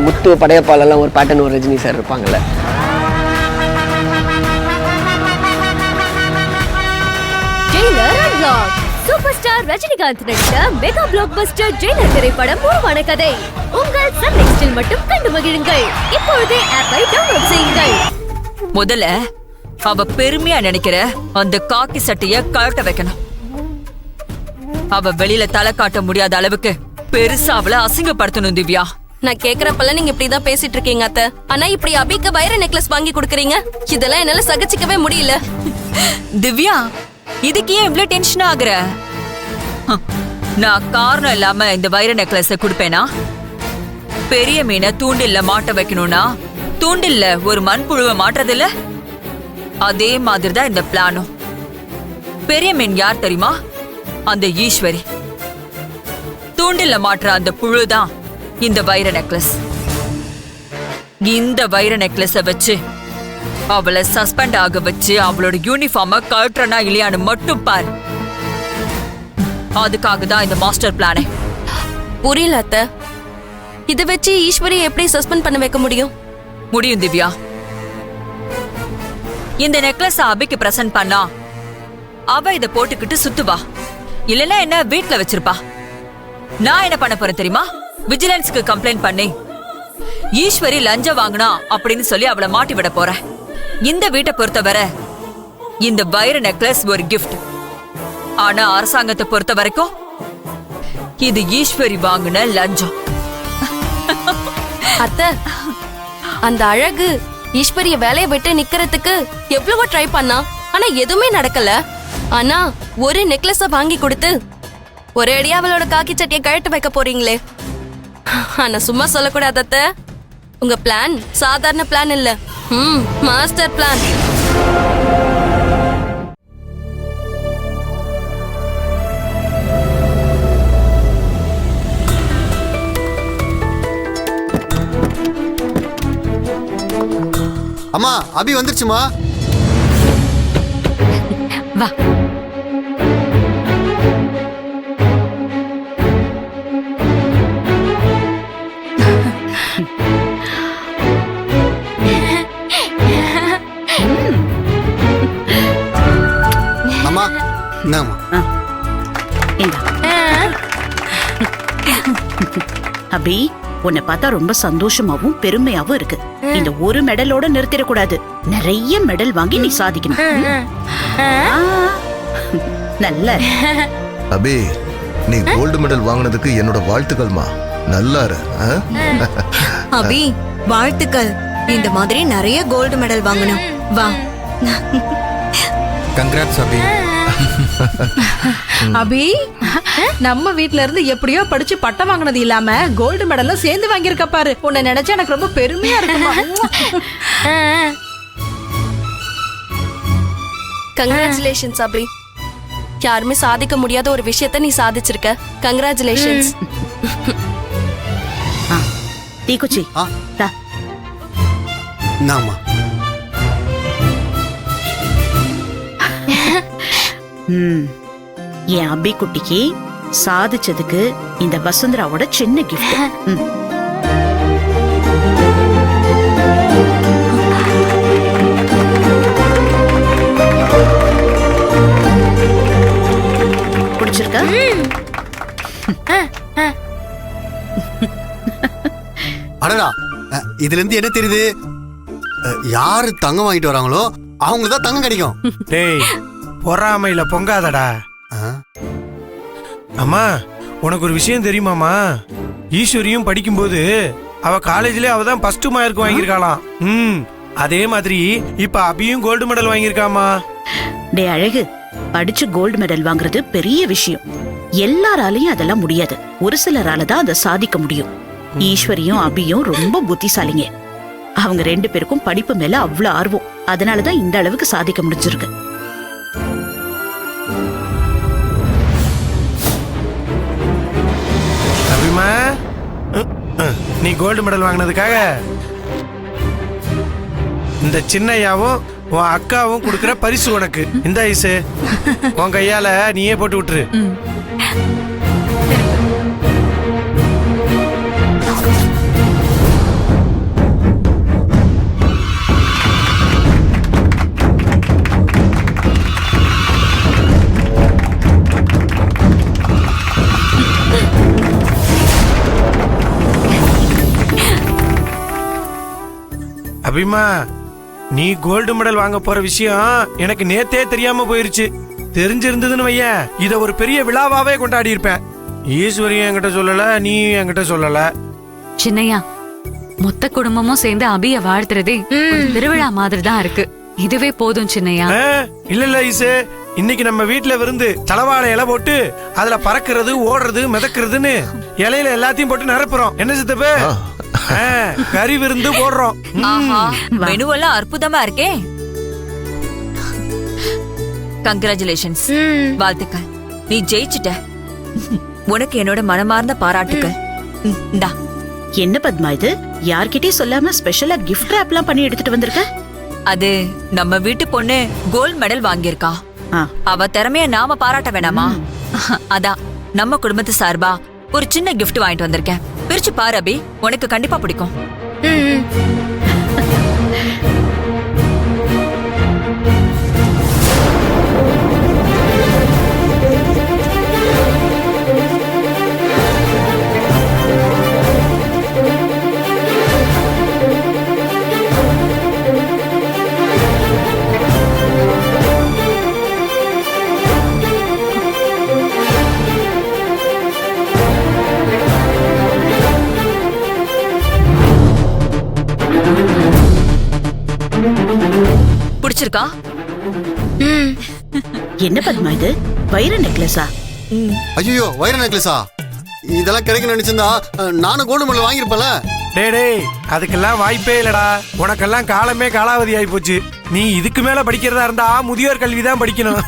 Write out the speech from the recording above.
முத்து படையப்பாலெல்லாம் ஒரு பேட்டர்ன் ஒரு ரஜினி சார் இருப்பாங்கல்ல. சூப்பர் ஸ்டார் ரஜினிகாந்த் நடித்த மெகா பிளாக் பஸ்டர் ஜெயிலர் திரைப்படம் உருவான கதை உங்கள் சன் நெக்ஸ்டில் மட்டும் கண்டு மகிழுங்கள். இப்பொழுதே ஆப்பை டவுன்லோட் செய்யுங்கள். முதல்ல அவ பெருமையா நினைக்கிற அந்த காக்கி சட்டைய கழட்ட வைக்கணும். அவ வெளியில தலை காட்ட முடியாத அளவுக்கு பெருசா அவளை அசிங்கப்படுத்தணும் திவ்யா. நான் கேக்குறப்பெல்லாம் நீங்க இப்படிதான் பேசிட்டு இருக்கீங்க அத்தை. ஆனா இப்படி அபிக்கு வைர நெக்லஸ் வாங்கி கொடுக்கறீங்க, இதெல்லாம் என்னால சகிச்சுக்கவே முடியல. திவ்யா, இதுக்கு ஏன் இவ்ளோ டென்ஷன் ஆகுற? நான் காரணம் இல்லாம இந்த வைர நெக்லஸ கொடுப்பேனா? பெரிய மீனை தூண்டில்ல மாட்ட வைக்கணும்னா தூண்டில்ல ஒரு மண்புழுவை மாட்டுறதில்ல, அதே மாதிரிதான் இந்த பிளானும். பெரிய மீன் யார் தெரியுமா? அந்த ஈஸ்வரி. தூண்டில்ல மாட்டுற அந்த புழுதான் இந்த வைர நெக்லஸ். இந்த வைர நெக்லஸ வச்சு அவளை சஸ்பெண்ட் ஆக வச்சு அவளோட யூனிஃபார்ம கழட்டுறனா இல்லையான்னு மட்டும் பாரு. அதுக்காக தான் இந்த மாஸ்டர் பிளானே. புரியல அத்தை. இத வச்சு ஈஸ்வரி எப்படி சஸ்பெண்ட் பண்ண வைக்க முடியும்? முடியும் திவ்யா. இந்த நெக்லஸ் அபிக்கு பிரசன்ட் பண்ணா அவ இத போட்டுக்கிட்டு சுத்துவா. இல்லன்னா என்ன வீட்ல வச்சிருப்பா. நான் என்ன பண்ண போறேன் தெரியுமா? விஜிலன்ஸ்க்கு கம்ப்ளைண்ட் பண்ணி ஈஸ்வரி லஞ்சம் வாங்கினா அப்படின்னு சொல்லி அவளை மாட்டி விட போறேன். இந்த வீட்டை பொறுத்தவரை இந்த வைர நெக்லஸ் ஒரு கிஃப்ட். ஆனா அரசாங்கத்தை பொறுத்த வரைக்கும் இது ஈஸ்வரி வாங்கின லஞ்சம். அத்தை, அந்த அழகு ஈஸ்வரிய வேலையை விட்டு நிக்கிறதுக்கு எவ்வளவோ ட்ரை பண்ணா, ஆனா எதுவுமே நடக்கல. ஆனா ஒரு நெக்லஸ வாங்கி கொடுத்து ஒரே அடியா அவளோட காக்கி சட்டியை கழட்டு வைக்க போறீங்களே. ஆனா சும்மா சொல்லக்கூடாது அத்தை. உங்க பிளான் சாதாரண பிளான் இல்ல, மாஸ்டர் பிளான். அம்மா, அபி வந்துருச்சுமா. வா. அம்மா, என்னம்மா? அபி, உன்னை பார்த்தா ரொம்ப சந்தோஷமாவும் பெருமையாவும் இருக்கு. இந்த ஒரு மெடலோட நிறுத்திடக்கூடாது. நிறைய மெடல் வாங்கி நீ சாதிக்கணும். நல்ல அபி, நீ கோல்டு மெடல் வாங்கினதுக்கு என்னோட வாழ்த்துக்கள்மா. நல்லா இரு. அபி, வாழ்த்துக்கள். இந்த மாதிரி நிறைய கோல்டு மெடல் வாங்கணும். வா. கங்க்ராட்ஸ் அபி. அபி, நம்ம வீட்ல இருந்து எப்படியோ படிச்சு பட்டம் வாங்கினது இல்லாம கோல்டு மெடலும் சேர்ந்து வாங்கியிருக்க பாரு. உன்னை நினைச்சா எனக்கு ரொம்ப பெருமையா இருக்குமா. கங்க்ராச்சுலேஷன்ஸ் அபி. யாருமே சாதிக்க முடியாத ஒரு விஷயத்த நீ சாதிச்சிருக்க. கங்க்ராச்சுலேஷன்ஸ். தீக்குச்சி, என்னம்மா? என் அபி குட்டிக்கு சாதிச்சதுக்கு இந்த வசுந்தராவோட சின்ன கிஃப்ட். பிடிச்சிருக்கா? அடடா, இதுல இருந்து என்ன தெரியுது? யாரு தங்கம் வாங்கிட்டு வராங்களோ அவங்களுக்கு தான் தங்கம் கிடைக்கும். டேய், பொறாமையில பொங்காதடா. அம்மா, உனக்கு ஒரு விஷயம் தெரியுமாமா? ஈஸ்வரியும் படிக்கும்போது அவ காலேஜ்ல அவ தான் ஃபர்ஸ்ட் மார்க் வாங்கியிருக்காளாம். அதே மாதிரி இப்ப அபியும் கோல்டு மெடல் வாங்கியிருக்காமா. டே அழகு, படிச்சு கோல்டு மெடல் வாங்குறது பெரிய விஷயம். எல்லாராலையும் அதெல்லாம் முடியாது. ஒரு சிலரால தான் அதை சாதிக்க முடியும். ஈஸ்வரியும் அபியும் ரொம்ப புத்திசாலிங்க. அவங்க ரெண்டு பேருக்கும் படிப்பு மேல அவ்வளவு ஆர்வம். அதனாலதான் இந்த அளவுக்கு சாதிக்க முடிஞ்சிருக்கு. அபிமா, நீ கோல்டு மெடல் வாங்கினதுக்காக இந்த சின்னையாவும் உன் அக்காவும் கொடுக்கிற பரிசு உனக்கு. இந்த ஐசு உன் கையால நீயே போட்டு விட்டுரு. அபிமா, நீ கோல்டு மெடல் வாங்க போற விஷயம் எனக்கு நேத்தே தெரியாம போயிருச்சு. தெரிஞ்சிருந்ததுன்னு வையேன், இத ஒரு பெரிய விழாவாவே கொண்டாடி இருப்பேன். ஈஸ்வரியும் என்கிட்ட சொல்லல, நீ என்கிட்ட சொல்லல. சின்னையா, மொத்த குடும்பமும் சேர்ந்து அபிய வாழ்த்துறதே ஒரு திருவிழா மாதிரி தான் இருக்கு. இதுவே போதும் சின்னையா. இல்ல ஈசு, இன்னைக்கு நம்ம வீட்டுல விருந்து தலவாழை இலை போட்டு அதுல பறக்கிறது, ஓடுறது, மிதக்கிறதுன்னு இலையில எல்லாத்தையும் போட்டு நிரப்புறோம். என்ன சித்தப்பு? கறி விருந்து போடுறோம். மெனுவெல்லாம் அற்புதமா இருக்கே. கங்க்ராச்சுலேஷன்ஸ், வாழ்த்துக்கள். நீ ஜெயிச்சிட்ட. உனக்கு என்னோட மனமார்ந்த பாராட்டுக்கள். இந்தா. என்ன பத்மா இது? யார்கிட்டயும் சொல்லாம ஸ்பெஷலா கிஃப்ட் ராப்லாம் பண்ணி எடுத்துட்டு வந்திருக்க? அது நம்ம வீட்டு பொண்ணு கோல்ட் மெடல் வாங்கியிருக்கா. அவ திறமைய நாம பாராட்ட வேணாமா? அதான் நம்ம குடும்பத்து சார்பா ஒரு சின்ன கிஃப்ட் வாங்கிட்டு வந்திருக்கேன். பிரிச்சு பாரு அபி, உனக்கு கண்டிப்பா பிடிக்கும். பிடிச்சிருக்கா? என்ன பத்மா இது? வைர நெக்லஸா? ஐயோ, வைர நெக்லஸா? இதெல்லாம் கிடைக்கும் நினைச்சிருந்தா நானும் கோல்டு மெடல் வாங்கியிருப்பேன்ல. டேய், அதுக்கெல்லாம் வாய்ப்பே இல்லடா. உனக்கெல்லாம் காலமே காலாவதி ஆயி போச்சு. நீ இதுக்கு மேல படிக்கிறதா இருந்தா முதியோர் கல்வி தான் படிக்கணும்.